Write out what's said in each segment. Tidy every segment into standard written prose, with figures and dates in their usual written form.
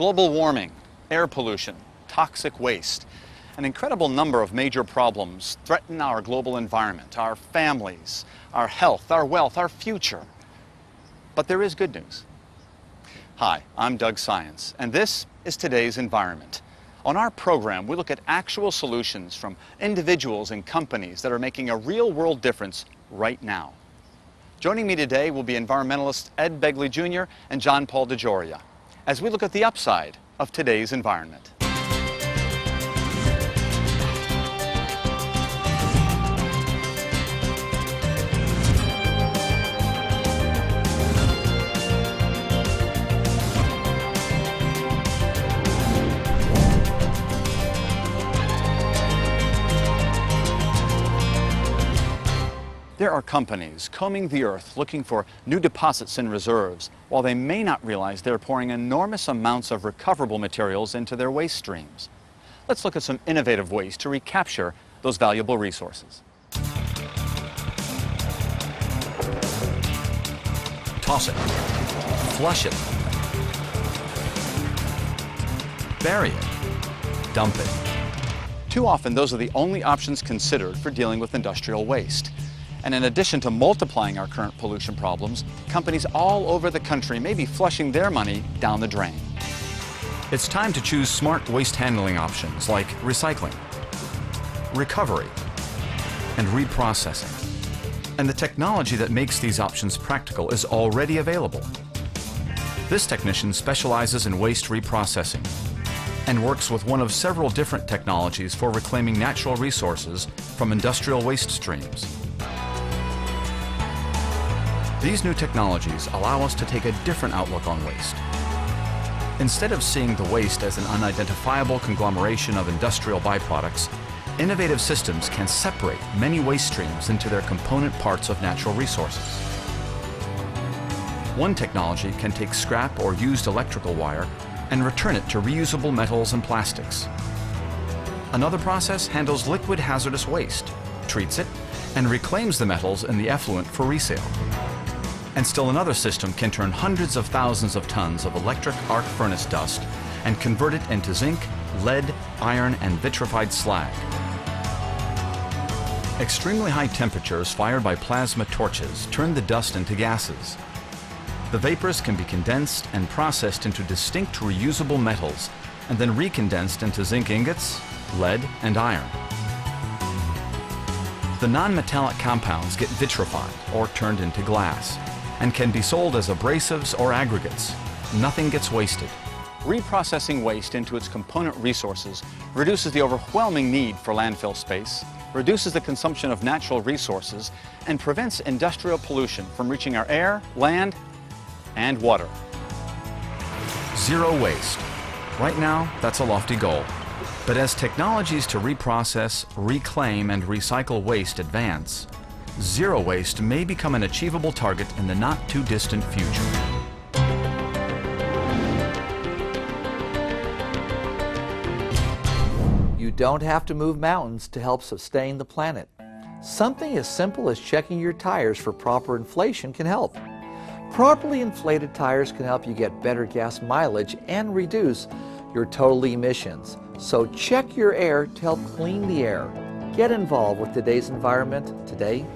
Global warming, air pollution, toxic waste. An incredible number of major problems threaten our global environment, our families, our health, our wealth, our future. But there is good news. Hi, I'm Doug Science, and this is today's Environment. On our program, we look at actual solutions from individuals and companies that are making a real-world difference right now. Joining me today will be environmentalists Ed Begley Jr. and John Paul DeJoria, as we look at the upside of today's environment. There are companies combing the earth looking for new deposits and reserves, while they may not realize they're pouring enormous amounts of recoverable materials into their waste streams. Let's look at some innovative ways to recapture those valuable resources. Toss it. Flush it. Bury it. Dump it. Too often, those are the only options considered for dealing with industrial waste. And in addition to multiplying our current pollution problems, companies all over the country may be flushing their money down the drain. It's time to choose smart waste handling options like recycling, recovery, and reprocessing. And the technology that makes these options practical is already available. This technician specializes in waste reprocessing and works with one of several different technologies for reclaiming natural resources from industrial waste streams. These new technologies allow us to take a different outlook on waste. Instead of seeing the waste as an unidentifiable conglomeration of industrial byproducts, innovative systems can separate many waste streams into their component parts of natural resources. One technology can take scrap or used electrical wire and return it to reusable metals and plastics. Another process handles liquid hazardous waste, treats it, and reclaims the metals in the effluent for resale. And still another system can turn hundreds of thousands of tons of electric arc furnace dust and convert it into zinc, lead, iron, and vitrified slag. Extremely high temperatures fired by plasma torches turn the dust into gases. The vapors can be condensed and processed into distinct reusable metals and then recondensed into zinc ingots, lead, and iron. The non-metallic compounds get vitrified or turned into glass and can be sold as abrasives or aggregates. Nothing gets wasted. Reprocessing waste into its component resources reduces the overwhelming need for landfill space, reduces the consumption of natural resources, and prevents industrial pollution from reaching our air, land, and water. Zero waste. Right now, that's a lofty goal. But as technologies to reprocess, reclaim, and recycle waste advance, zero waste may become an achievable target in the not-too-distant future. You don't have to move mountains to help sustain the planet. Something as simple as checking your tires for proper inflation can help. Properly inflated tires can help you get better gas mileage and reduce your total emissions. So check your air to help clean the air. Get involved with today's environment today.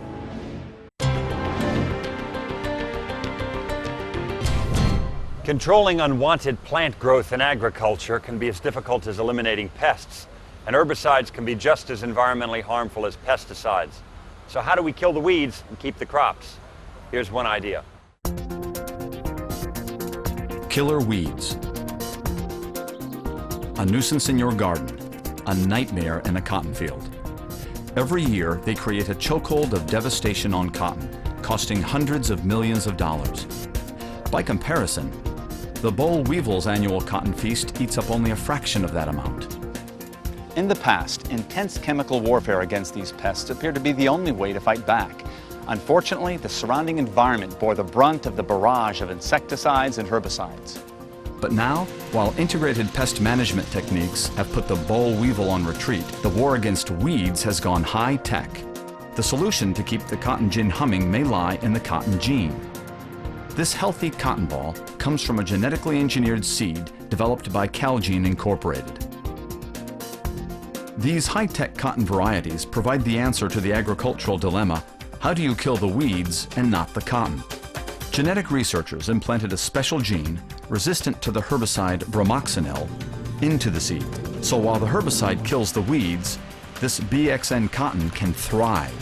Controlling unwanted plant growth in agriculture can be as difficult as eliminating pests, and herbicides can be just as environmentally harmful as pesticides. So how do we kill the weeds and keep the crops? Here's one idea. Killer weeds. A nuisance in your garden, a nightmare in a cotton field. Every year, they create a chokehold of devastation on cotton, costing hundreds of millions of dollars. By comparison, the boll weevil's annual cotton feast eats up only a fraction of that amount. In the past, intense chemical warfare against these pests appeared to be the only way to fight back. Unfortunately, the surrounding environment bore the brunt of the barrage of insecticides and herbicides. But now, while integrated pest management techniques have put the boll weevil on retreat, the war against weeds has gone high-tech. The solution to keep the cotton gin humming may lie in the cotton gene. This healthy cotton ball comes from a genetically engineered seed developed by Calgene Incorporated. These high-tech cotton varieties provide the answer to the agricultural dilemma: how do you kill the weeds and not the cotton? Genetic researchers implanted a special gene resistant to the herbicide bromoxynil into the seed. So while the herbicide kills the weeds, this BXN cotton can thrive.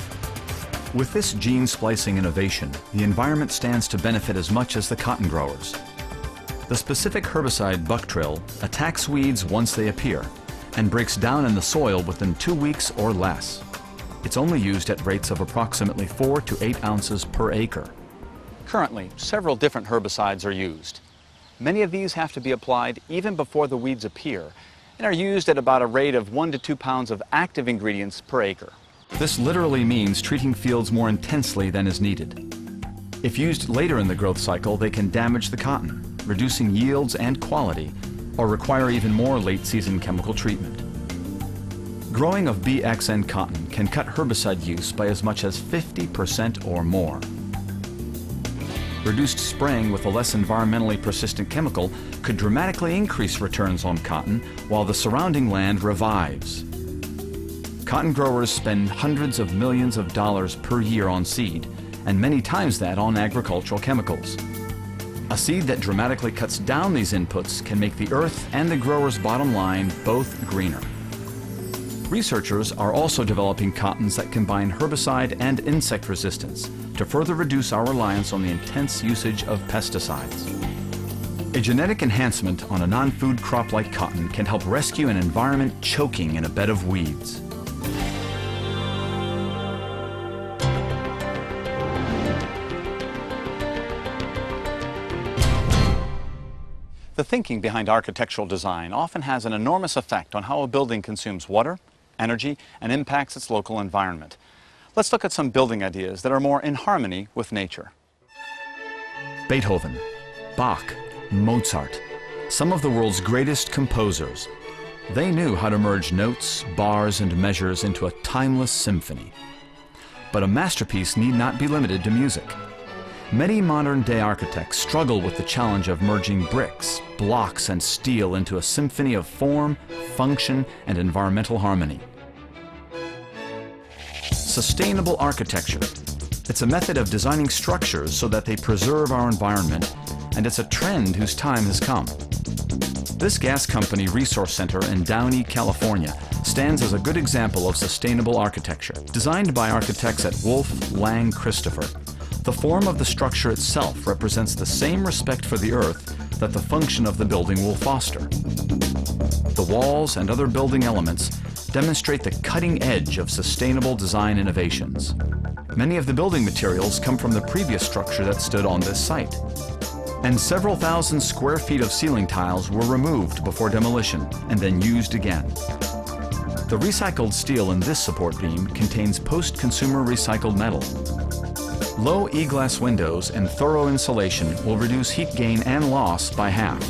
With this gene splicing innovation, the environment stands to benefit as much as the cotton growers. The specific herbicide Bucktrill attacks weeds once they appear and breaks down in the soil within 2 weeks or less. It's only used at rates of approximately 4 to 8 ounces per acre. Currently, several different herbicides are used. Many of these have to be applied even before the weeds appear and are used at about a rate of 1 to 2 pounds of active ingredients per acre. This literally means treating fields more intensely than is needed. If used later in the growth cycle, they can damage the cotton, reducing yields and quality, or require even more late-season chemical treatment. Growing of BXN cotton can cut herbicide use by as much as 50% or more. Reduced spraying with a less environmentally persistent chemical could dramatically increase returns on cotton while the surrounding land revives. Cotton growers spend hundreds of millions of dollars per year on seed, and many times that on agricultural chemicals. A seed that dramatically cuts down these inputs can make the earth and the grower's bottom line both greener. Researchers are also developing cottons that combine herbicide and insect resistance to further reduce our reliance on the intense usage of pesticides. A genetic enhancement on a non-food crop like cotton can help rescue an environment choking in a bed of weeds. The thinking behind architectural design often has an enormous effect on how a building consumes water, energy, and impacts its local environment. Let's look at some building ideas that are more in harmony with nature. Beethoven, Bach, Mozart, some of the world's greatest composers. They knew how to merge notes, bars, and measures into a timeless symphony. But a masterpiece need not be limited to music. Many modern-day architects struggle with the challenge of merging bricks, blocks, and steel into a symphony of form, function, and environmental harmony. Sustainable architecture. It's a method of designing structures so that they preserve our environment, and it's a trend whose time has come. This gas company resource center in Downey, California, stands as a good example of sustainable architecture. Designed by architects at Wolf, Lang, Christopher, the form of the structure itself represents the same respect for the earth that the function of the building will foster. The walls and other building elements demonstrate the cutting edge of sustainable design innovations. Many of the building materials come from the previous structure that stood on this site. And several thousand square feet of ceiling tiles were removed before demolition and then used again. The recycled steel in this support beam contains post-consumer recycled metal. Low E-glass windows and thorough insulation will reduce heat gain and loss by half.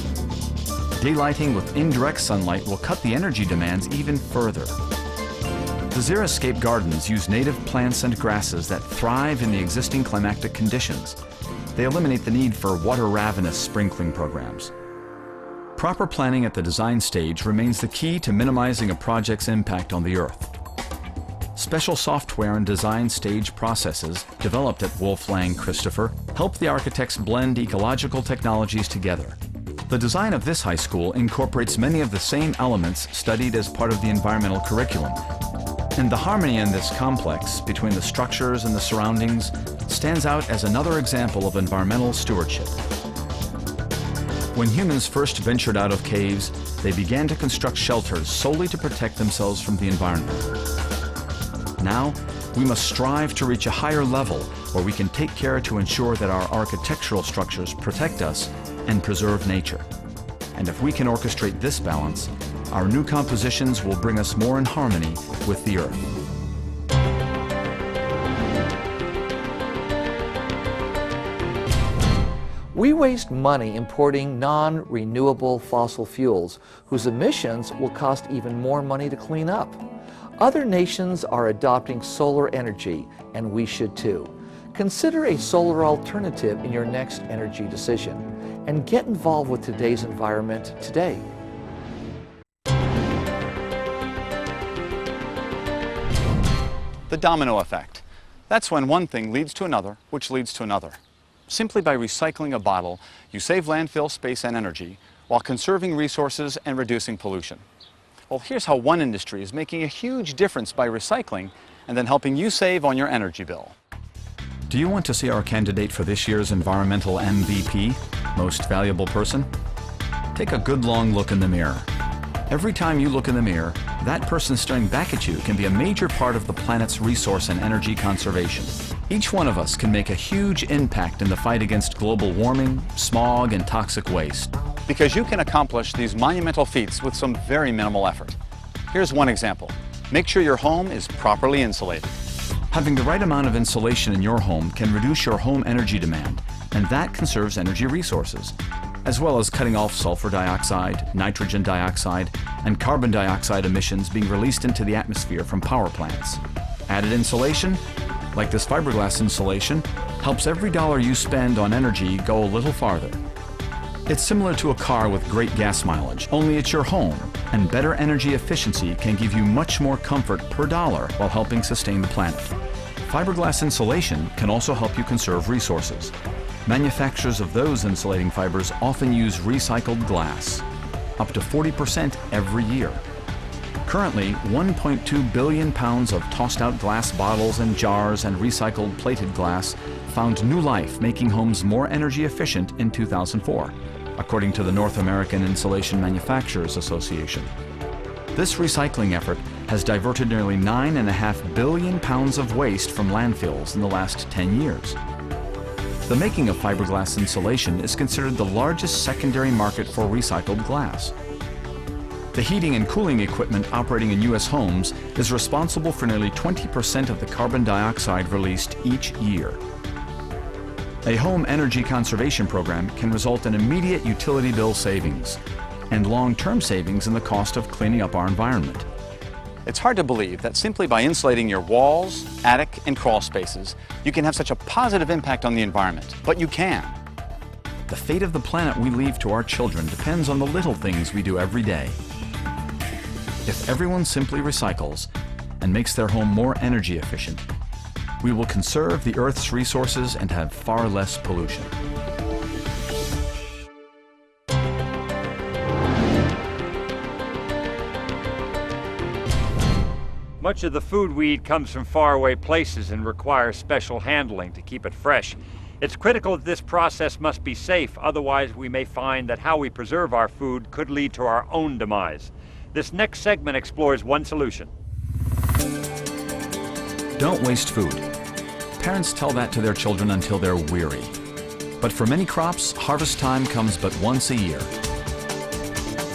Daylighting with indirect sunlight will cut the energy demands even further. The xeriscape gardens use native plants and grasses that thrive in the existing climatic conditions. They eliminate the need for water-ravenous sprinkling programs. Proper planning at the design stage remains the key to minimizing a project's impact on the earth. Special software and design stage processes developed at Wolf, Lang, Christopher help the architects blend ecological technologies together. The design of this high school incorporates many of the same elements studied as part of the environmental curriculum. And the harmony in this complex between the structures and the surroundings stands out as another example of environmental stewardship. When humans first ventured out of caves, they began to construct shelters solely to protect themselves from the environment. Now, we must strive to reach a higher level where we can take care to ensure that our architectural structures protect us and preserve nature. And if we can orchestrate this balance, our new compositions will bring us more in harmony with the earth. We waste money importing non-renewable fossil fuels whose emissions will cost even more money to clean up. Other nations are adopting solar energy, and we should too. Consider a solar alternative in your next energy decision and get involved with today's environment today. The domino effect. That's when one thing leads to another, which leads to another. Simply by recycling a bottle, you save landfill space and energy while conserving resources and reducing pollution. Well, here's how one industry is making a huge difference by recycling and then helping you save on your energy bill. Do you want to see our candidate for this year's Environmental MVP, Most Valuable Person? Take a good long look in the mirror. Every time you look in the mirror, that person staring back at you can be a major part of the planet's resource and energy conservation. Each one of us can make a huge impact in the fight against global warming, smog, and toxic waste. Because you can accomplish these monumental feats with some very minimal effort. Here's one example. Make sure your home is properly insulated. Having the right amount of insulation in your home can reduce your home energy demand, and that conserves energy resources, as well as cutting off sulfur dioxide, nitrogen dioxide, and carbon dioxide emissions being released into the atmosphere from power plants. Added insulation, like this fiberglass insulation, helps every dollar you spend on energy go a little farther. It's similar to a car with great gas mileage, only it's your home, and better energy efficiency can give you much more comfort per dollar while helping sustain the planet. Fiberglass insulation can also help you conserve resources. Manufacturers of those insulating fibers often use recycled glass, up to 40% every year. Currently, 1.2 billion pounds of tossed out glass bottles and jars and recycled plated glass found new life, making homes more energy efficient in 2004, according to the North American Insulation Manufacturers Association. This recycling effort has diverted nearly 9.5 billion pounds of waste from landfills in the last 10 years. The making of fiberglass insulation is considered the largest secondary market for recycled glass. The heating and cooling equipment operating in U.S. homes is responsible for nearly 20% of the carbon dioxide released each year. A home energy conservation program can result in immediate utility bill savings and long-term savings in the cost of cleaning up our environment. It's hard to believe that simply by insulating your walls, attic, and crawl spaces, you can have such a positive impact on the environment. But you can. The fate of the planet we leave to our children depends on the little things we do every day. If everyone simply recycles and makes their home more energy efficient, we will conserve the Earth's resources and have far less pollution. Much of the food we eat comes from faraway places and requires special handling to keep it fresh. It's critical that this process must be safe, otherwise we may find that how we preserve our food could lead to our own demise. This next segment explores one solution. Don't waste food. Parents tell that to their children until they're weary. But for many crops, harvest time comes but once a year.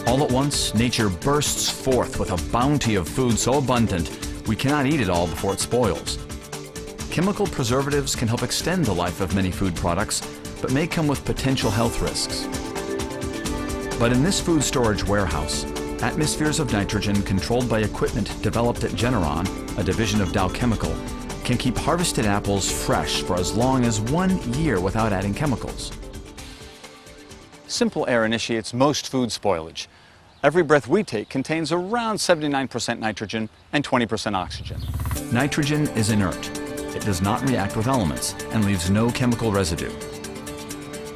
All at once, nature bursts forth with a bounty of food so abundant we cannot eat it all before it spoils. Chemical preservatives can help extend the life of many food products, but may come with potential health risks. But in this food storage warehouse, atmospheres of nitrogen controlled by equipment developed at Generon, a division of Dow Chemical, can keep harvested apples fresh for as long as 1 year without adding chemicals. Simple air initiates most food spoilage. Every breath we take contains around 79% nitrogen and 20% oxygen. Nitrogen is inert. It does not react with elements and leaves no chemical residue.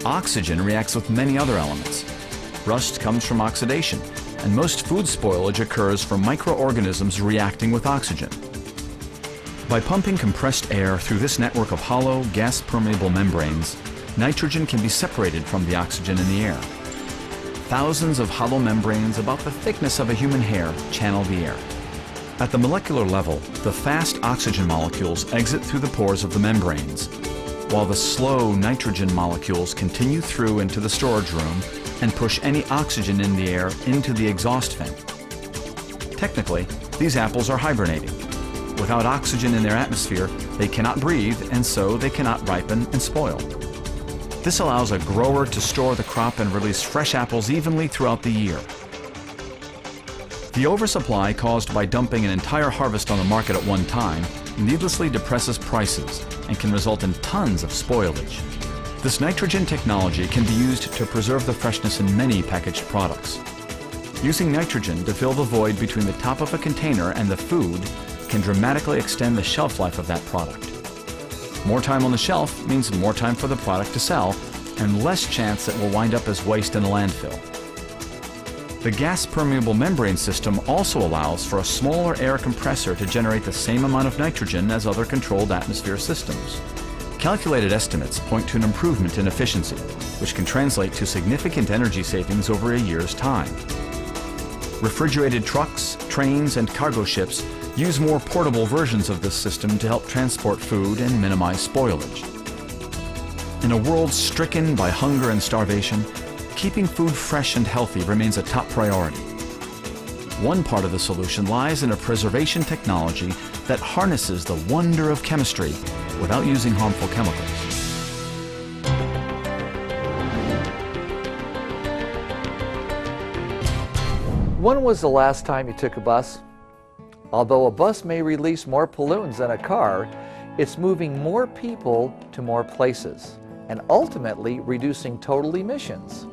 Oxygen reacts with many other elements. Rust comes from oxidation, and most food spoilage occurs from microorganisms reacting with oxygen. By pumping compressed air through this network of hollow, gas-permeable membranes, nitrogen can be separated from the oxygen in the air. Thousands of hollow membranes about the thickness of a human hair channel the air. At the molecular level, the fast oxygen molecules exit through the pores of the membranes, while the slow nitrogen molecules continue through into the storage room and push any oxygen in the air into the exhaust vent. Technically, these apples are hibernating. Without oxygen in their atmosphere, they cannot breathe, and so they cannot ripen and spoil. This allows a grower to store the crop and release fresh apples evenly throughout the year. The oversupply caused by dumping an entire harvest on the market at one time needlessly depresses prices and can result in tons of spoilage. This nitrogen technology can be used to preserve the freshness in many packaged products. Using nitrogen to fill the void between the top of a container and the food can dramatically extend the shelf life of that product. More time on the shelf means more time for the product to sell and less chance that it will wind up as waste in a landfill. The gas-permeable membrane system also allows for a smaller air compressor to generate the same amount of nitrogen as other controlled atmosphere systems. Calculated estimates point to an improvement in efficiency, which can translate to significant energy savings over a year's time. Refrigerated trucks, trains, and cargo ships use more portable versions of this system to help transport food and minimize spoilage. In a world stricken by hunger and starvation, keeping food fresh and healthy remains a top priority. One part of the solution lies in a preservation technology that harnesses the wonder of chemistry without using harmful chemicals. When was the last time you took a bus? Although a bus may release more pollutants than a car, it's moving more people to more places and ultimately reducing total emissions.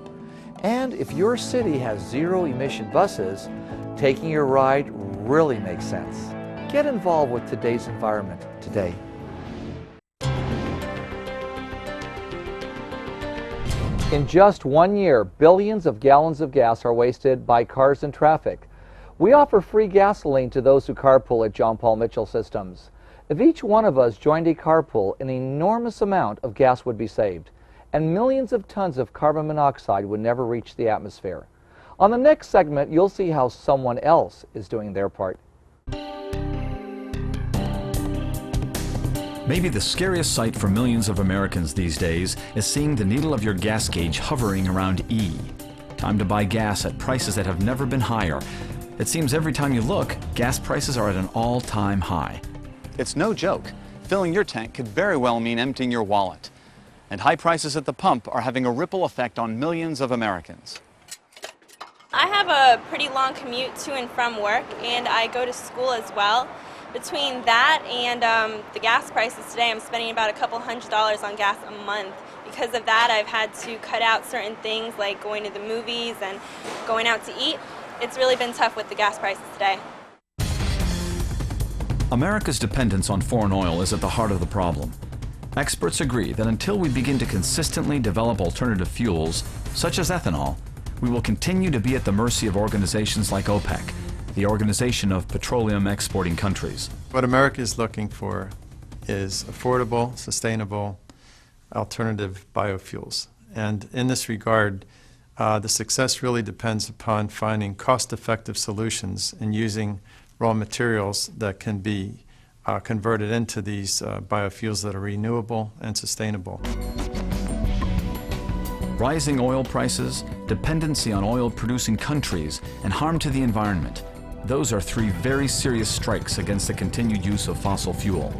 And if your city has zero-emission buses, taking a ride really makes sense. Get involved with today's environment today. In just 1 year, billions of gallons of gas are wasted by cars and traffic. We offer free gasoline to those who carpool at John Paul Mitchell Systems. If each one of us joined a carpool, an enormous amount of gas would be saved, and millions of tons of carbon monoxide would never reach the atmosphere. On the next segment, you'll see how someone else is doing their part. Maybe the scariest sight for millions of Americans these days is seeing the needle of your gas gauge hovering around E. Time to buy gas at prices that have never been higher. It seems every time you look, gas prices are at an all-time high. It's no joke. Filling your tank could very well mean emptying your wallet. And high prices at the pump are having a ripple effect on millions of Americans. I have a pretty long commute to and from work, and I go to school as well. Between that and the gas prices today, I'm spending about a couple $100s on gas a month. Because of that, I've had to cut out certain things like going to the movies and going out to eat. It's really been tough with the gas prices today. America's dependence on foreign oil is at the heart of the problem. Experts agree that until we begin to consistently develop alternative fuels, such as ethanol, we will continue to be at the mercy of organizations like OPEC, the Organization of Petroleum Exporting Countries. What America is looking for is affordable, sustainable, alternative biofuels. And in this regard, the success really depends upon finding cost-effective solutions and using raw materials that can be converted into these biofuels that are renewable and sustainable. Rising oil prices, dependency on oil-producing countries, and harm to the environment. Those are three very serious strikes against the continued use of fossil fuel.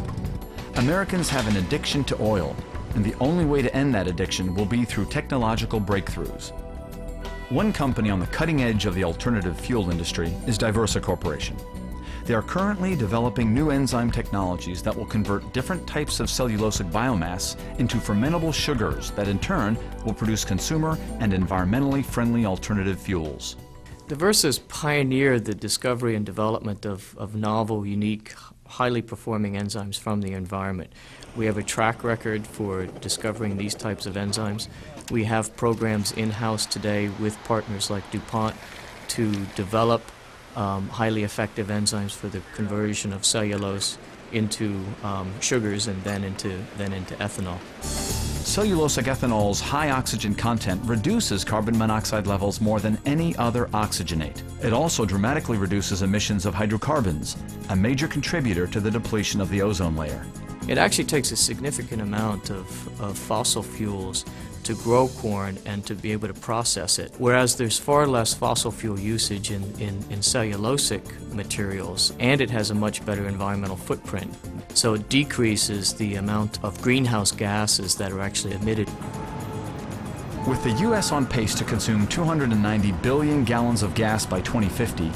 Americans have an addiction to oil, and the only way to end that addiction will be through technological breakthroughs. One company on the cutting edge of the alternative fuel industry is Diversa Corporation. They are currently developing new enzyme technologies that will convert different types of cellulosic biomass into fermentable sugars that in turn will produce consumer and environmentally friendly alternative fuels. Diversa has pioneered the discovery and development of novel, unique, highly performing enzymes from the environment. We have a track record for discovering these types of enzymes. We have programs in-house today with partners like DuPont to develop highly effective enzymes for the conversion of cellulose into sugars and then into ethanol. Cellulosic ethanol's high oxygen content reduces carbon monoxide levels more than any other oxygenate. It also dramatically reduces emissions of hydrocarbons, a major contributor to the depletion of the ozone layer. It actually takes a significant amount of fossil fuels to grow corn and to be able to process it, whereas there's far less fossil fuel usage in cellulosic materials, and it has a much better environmental footprint. So it decreases the amount of greenhouse gases that are actually emitted. With the U.S. on pace to consume 290 billion gallons of gas by 2050,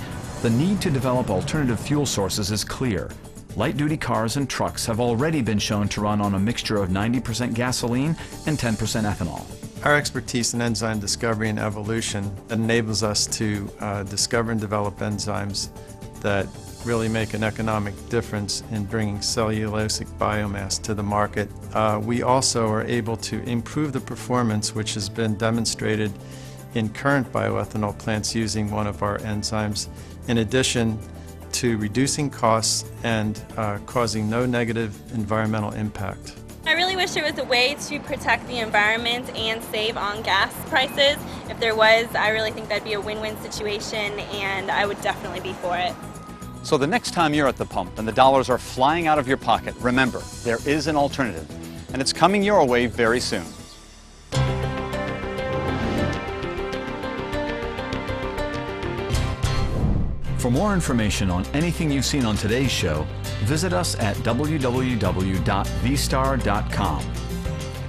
The need to develop alternative fuel sources is clear. Light-duty cars and trucks have already been shown to run on a mixture of 90% gasoline and 10% ethanol. Our expertise in enzyme discovery and evolution enables us to discover and develop enzymes that really make an economic difference in bringing cellulosic biomass to the market. We also are able to improve the performance, which has been demonstrated in current bioethanol plants using one of our enzymes, in addition to reducing costs and causing no negative environmental impact. I really wish there was a way to protect the environment and save on gas prices. If there was, I really think that'd be a win-win situation, and I would definitely be for it. So the next time you're at the pump and the dollars are flying out of your pocket, remember, there is an alternative, and it's coming your way very soon. For more information on anything you've seen on today's show, visit us at www.vstar.com.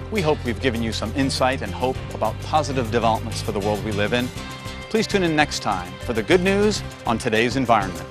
We hope we've given you some insight and hope about positive developments for the world we live in. Please tune in next time for the good news on today's environment.